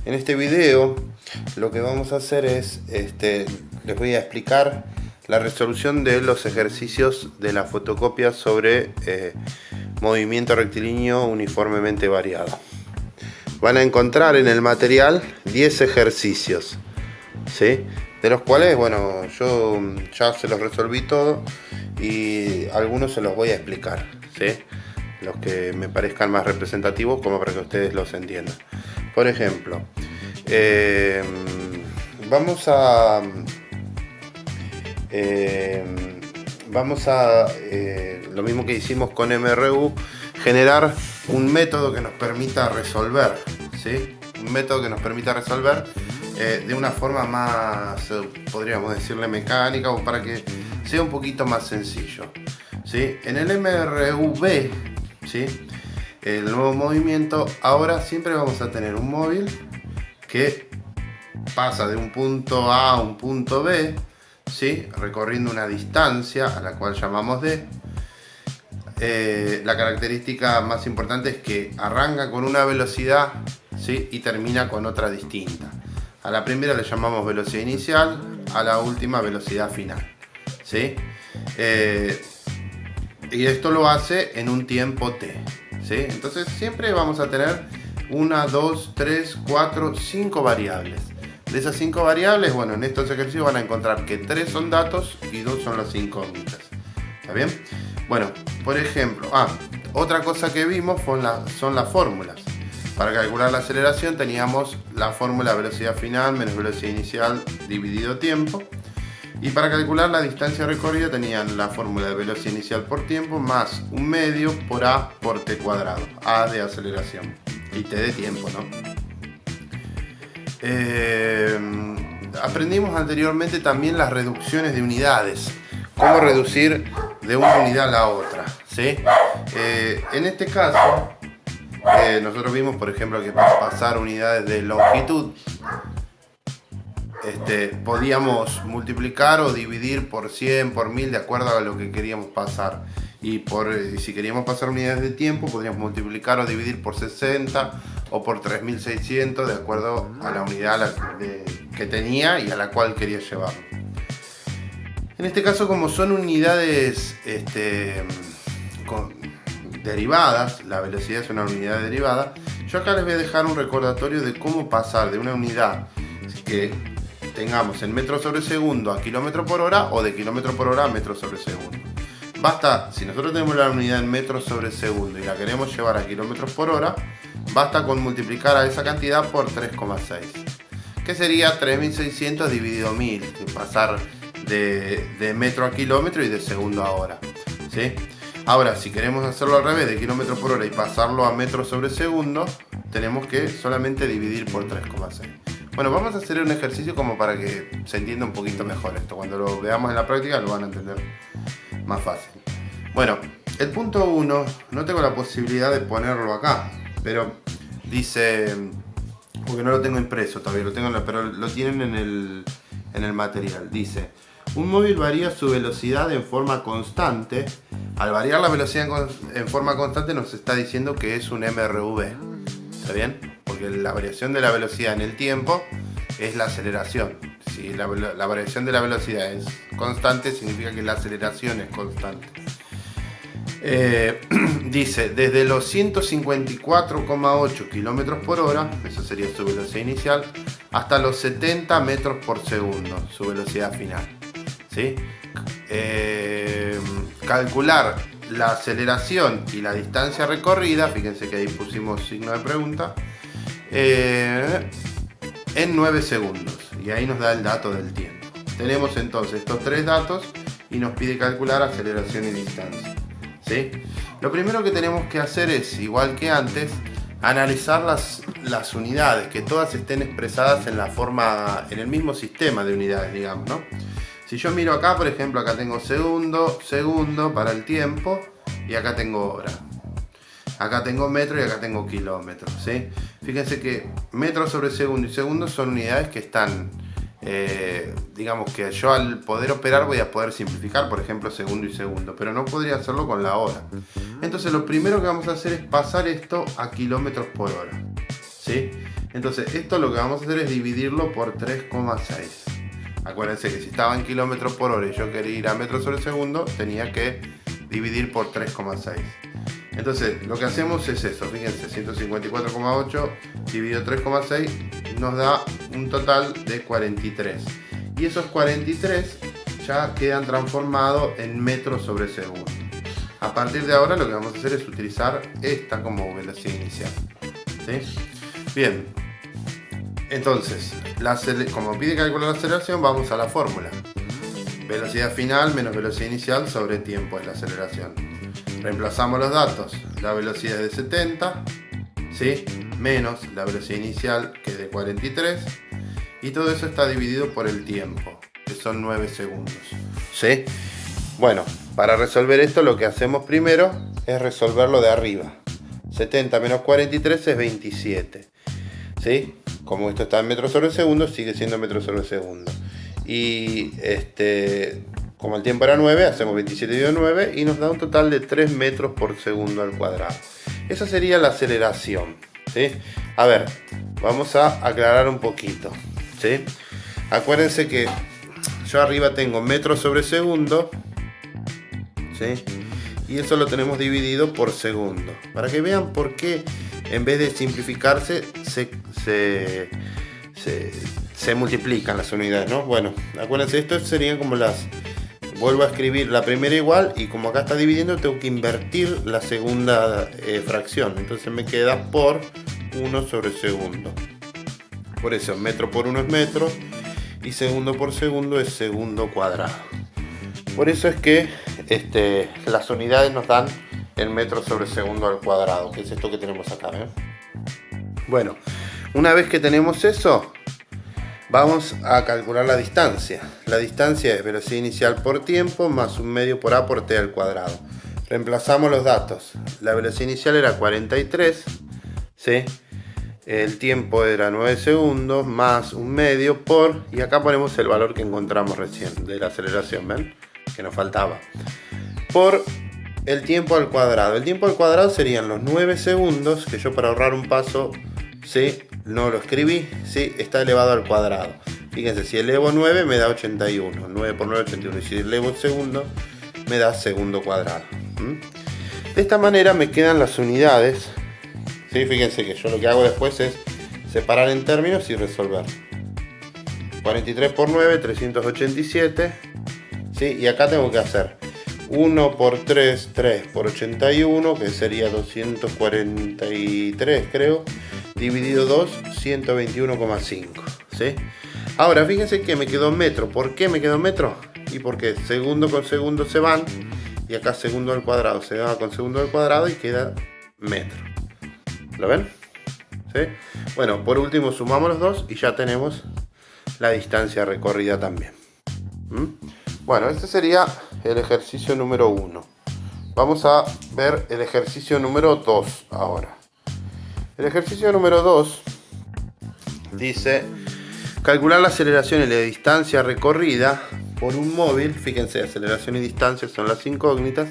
En este video lo que vamos a hacer es, les voy a explicar la resolución de los ejercicios de la fotocopia sobre movimiento rectilíneo uniformemente variado. Van a encontrar en el material 10 ejercicios, ¿sí? De los cuales, bueno, yo ya se los resolví todo y algunos se los voy a explicar, ¿sí? Los que me parezcan más representativos, como para que ustedes los entiendan. Por ejemplo, vamos a lo mismo que hicimos con MRU, generar un método que nos permita resolver, ¿sí? Un método que nos permita resolver de una forma más, podríamos decirle, mecánica, o para que sea un poquito más sencillo, ¿sí? En el MRV, ¿sí? El nuevo movimiento, ahora siempre vamos a tener un móvil que pasa de un punto A a un punto B, ¿sí? Recorriendo una distancia a la cual llamamos D. La característica más importante es que arranca con una velocidad, ¿sí? Y termina con otra distinta. A la primera le llamamos velocidad inicial, a la última velocidad final, ¿sí? Y esto lo hace en un tiempo T, ¿sí? Entonces siempre vamos a tener 1, 2, 3, 4, 5 variables. De esas 5 variables, bueno, en estos ejercicios van a encontrar que 3 son datos y 2 son las incógnitas. ¿Está bien? Bueno, por ejemplo, otra cosa que vimos son las fórmulas. Para calcular la aceleración teníamos la fórmula velocidad final menos velocidad inicial dividido tiempo. Y para calcular la distancia recorrida tenían la fórmula de velocidad inicial por tiempo más un medio por A por T cuadrado. A de aceleración y T de tiempo, ¿no? Aprendimos anteriormente también las reducciones de unidades. Cómo reducir de una unidad a la otra, ¿sí? En este caso, nosotros vimos, por ejemplo, que para pasar unidades de longitud, podíamos multiplicar o dividir por 100, por 1000, de acuerdo a lo que queríamos pasar. Y si queríamos pasar unidades de tiempo, podríamos multiplicar o dividir por 60 o por 3600, de acuerdo a la unidad que tenía y a la cual quería llevarlo. En este caso, como son unidades derivadas, la velocidad es una unidad derivada, yo acá les voy a dejar un recordatorio de cómo pasar de una unidad que tengamos en metros sobre segundo a kilómetro por hora, o de kilómetro por hora a metros sobre segundo. Basta, si nosotros tenemos la unidad en metros sobre segundo y la queremos llevar a kilómetros por hora, basta con multiplicar a esa cantidad por 3,6, que sería 3600 dividido 1000, pasar de metro a kilómetro y de segundo a hora, ¿sí? Ahora, si queremos hacerlo al revés, de kilómetro por hora y pasarlo a metros sobre segundo, tenemos que solamente dividir por 3,6. Bueno, vamos a hacer un ejercicio como para que se entienda un poquito mejor esto. Cuando lo veamos en la práctica lo van a entender más fácil. Bueno, el punto 1, no tengo la posibilidad de ponerlo acá, pero dice, porque no lo tengo impreso todavía, pero lo tienen en el material. Dice: un móvil varía su velocidad en forma constante. Al variar la velocidad en forma constante nos está diciendo que es un MRV. ¿Está bien? Porque la variación de la velocidad en el tiempo es la aceleración. Si la variación de la velocidad es constante, significa que la aceleración es constante. Dice, desde los 154,8 km por hora, eso sería su velocidad inicial, hasta los 70 metros por segundo, su velocidad final, ¿sí? Calcular la aceleración y la distancia recorrida, fíjense que ahí pusimos signo de pregunta, en 9 segundos, y ahí nos da el dato del tiempo. Tenemos entonces estos 3 datos y nos pide calcular aceleración y distancia, ¿sí? Lo primero que tenemos que hacer es, igual que antes, analizar las unidades, que todas estén expresadas en el mismo sistema de unidades, digamos, ¿no? Si yo miro acá, por ejemplo, acá tengo segundo para el tiempo, y acá tengo hora. Acá tengo metro y acá tengo kilómetro, ¿sí? Fíjense que metro sobre segundo y segundo son unidades que están, digamos que yo al poder operar voy a poder simplificar, por ejemplo, segundo y segundo, pero no podría hacerlo con la hora. Entonces lo primero que vamos a hacer es pasar esto a kilómetros por hora, ¿sí? Entonces esto lo que vamos a hacer es dividirlo por 3,6. Acuérdense que si estaba en kilómetros por hora y yo quería ir a metros sobre segundo, tenía que dividir por 3,6. Entonces lo que hacemos es eso, fíjense, 154,8 dividido 3,6 nos da un total de 43. Y esos 43 ya quedan transformados en metros sobre segundo. A partir de ahora lo que vamos a hacer es utilizar esta como velocidad inicial. ¿Sí? Bien, entonces, como pide calcular la aceleración, vamos a la fórmula. Velocidad final menos velocidad inicial sobre tiempo es la aceleración. Reemplazamos los datos. La velocidad es de 70, ¿sí? Menos la velocidad inicial, que es de 43. Y todo eso está dividido por el tiempo, que son 9 segundos. ¿Sí? Bueno, para resolver esto lo que hacemos primero es resolverlo de arriba. 70 menos 43 es 27. ¿Sí? Como esto está en metros sobre segundo, sigue siendo metros sobre segundo. Y como el tiempo era 9, hacemos 27 dividido 9 y nos da un total de 3 metros por segundo al cuadrado. Esa sería la aceleración. ¿Sí? A ver, vamos a aclarar un poquito. ¿Sí? Acuérdense que yo arriba tengo metros sobre segundo, ¿sí? Y eso lo tenemos dividido por segundo, para que vean por qué en vez de simplificarse se multiplican las unidades, ¿no? Bueno, acuérdense, esto serían como vuelvo a escribir la primera igual, y como acá está dividiendo tengo que invertir la segunda fracción, entonces me queda por 1 sobre segundo. Por eso metro por 1 es metro y segundo por segundo es segundo cuadrado. Por eso es que las unidades nos dan el metro sobre segundo al cuadrado, que es esto que tenemos acá, ¿eh? Bueno, una vez que tenemos eso, vamos a calcular la distancia. La distancia es velocidad inicial por tiempo más un medio por a por t al cuadrado. Reemplazamos los datos. La velocidad inicial era 43, ¿sí? El tiempo era 9 segundos más un medio por, y acá ponemos el valor que encontramos recién de la aceleración, ¿ven? Que nos faltaba, por el tiempo al cuadrado. El tiempo al cuadrado serían los 9 segundos, que yo para ahorrar un paso, ¿sí? No lo escribí, ¿sí? Está elevado al cuadrado. Fíjense, si elevo 9 me da 81, 9 por 9 81, y si elevo segundo me da segundo cuadrado. De esta manera me quedan las unidades. ¿Sí? Fíjense que yo lo que hago después es separar en términos y resolver. 43 por 9, 387. ¿Sí? Y acá tengo que hacer 1 por 3, 3 por 81, que sería 243 creo, dividido 2, 121,5. ¿Sí? Ahora fíjense que me quedó metro. ¿Por qué me quedó metro? Y porque segundo con segundo se van, y acá segundo al cuadrado se va con segundo al cuadrado y queda metro. ¿Lo ven? ¿Sí? Bueno, por último sumamos los dos y ya tenemos la distancia recorrida también. Bueno, este sería el ejercicio número 1. Vamos a ver el ejercicio número 2 ahora. El ejercicio número 2 dice calcular la aceleración y la distancia recorrida por un móvil. Fíjense, aceleración y distancia son las incógnitas.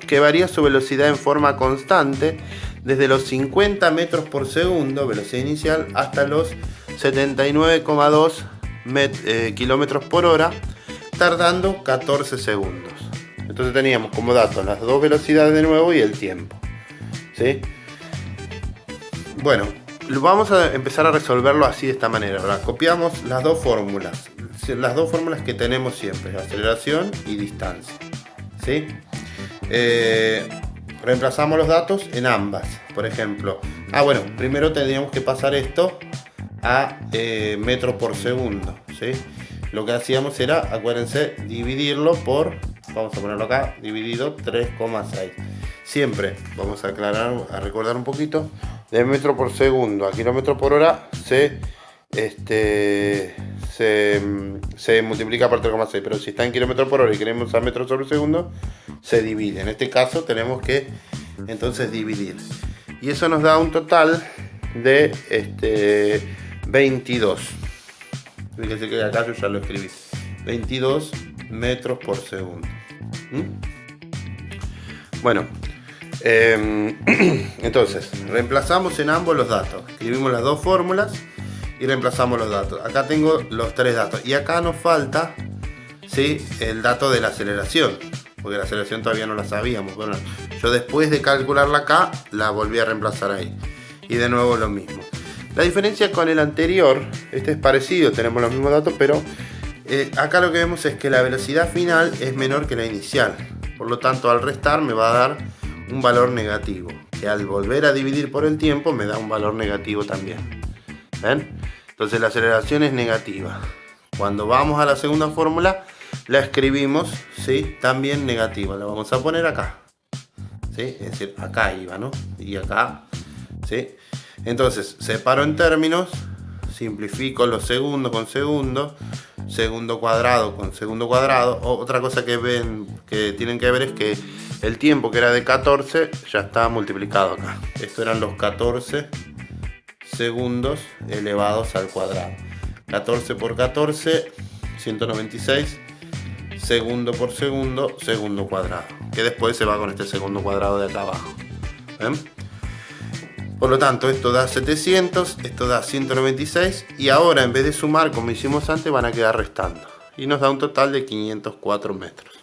Que varía su velocidad en forma constante desde los 50 metros por segundo, velocidad inicial, hasta los 79,2 kilómetros por hora, tardando 14 segundos. Entonces teníamos como datos las dos velocidades de nuevo y el tiempo. ¿Sí? Bueno, vamos a empezar a resolverlo así, de esta manera. Ahora, copiamos las dos fórmulas que tenemos siempre, aceleración y distancia. ¿Sí? Reemplazamos los datos en ambas. Por ejemplo, bueno, primero tendríamos que pasar esto a metros por segundo, ¿sí? Lo que hacíamos era, acuérdense, dividirlo por, vamos a ponerlo acá, dividido 3,6. Siempre, vamos a aclarar, a recordar un poquito, de metro por segundo a kilómetro por hora se multiplica por 3,6, pero si está en kilómetros por hora y queremos a metros sobre segundo, se divide. En este caso tenemos que entonces dividir, y eso nos da un total de 22. Fíjense que acá yo ya lo escribí, 22 metros por segundo. Bueno, Entonces, reemplazamos en ambos los datos. Escribimos las dos fórmulas y reemplazamos los datos. Acá tengo los tres datos. Y acá nos falta, ¿sí?, el dato de la aceleración. Porque la aceleración todavía no la sabíamos. Bueno, yo después de calcularla acá, la volví a reemplazar ahí. Y de nuevo lo mismo. La diferencia con el anterior, este es parecido, tenemos los mismos datos, pero acá lo que vemos es que la velocidad final es menor que la inicial. Por lo tanto, al restar me va a dar un valor negativo. Que al volver a dividir por el tiempo me da un valor negativo también. ¿Ven? Entonces la aceleración es negativa. Cuando vamos a la segunda fórmula, la escribimos, ¿sí?, también negativa. La vamos a poner acá, ¿sí? Es decir, acá iba, ¿no? Y acá, ¿sí? Entonces, separo en términos, simplifico los segundos con segundo, segundo cuadrado con segundo cuadrado. Otra cosa que ven, que tienen que ver, es que el tiempo, que era de 14, ya está multiplicado acá. Estos eran los 14 segundos elevados al cuadrado. 14 por 14, 196. Segundo por segundo, segundo cuadrado. Que después se va con este segundo cuadrado de acá abajo. ¿Ven? Por lo tanto, esto da 700, esto da 196. Y ahora, en vez de sumar como hicimos antes, van a quedar restando. Y nos da un total de 504 metros.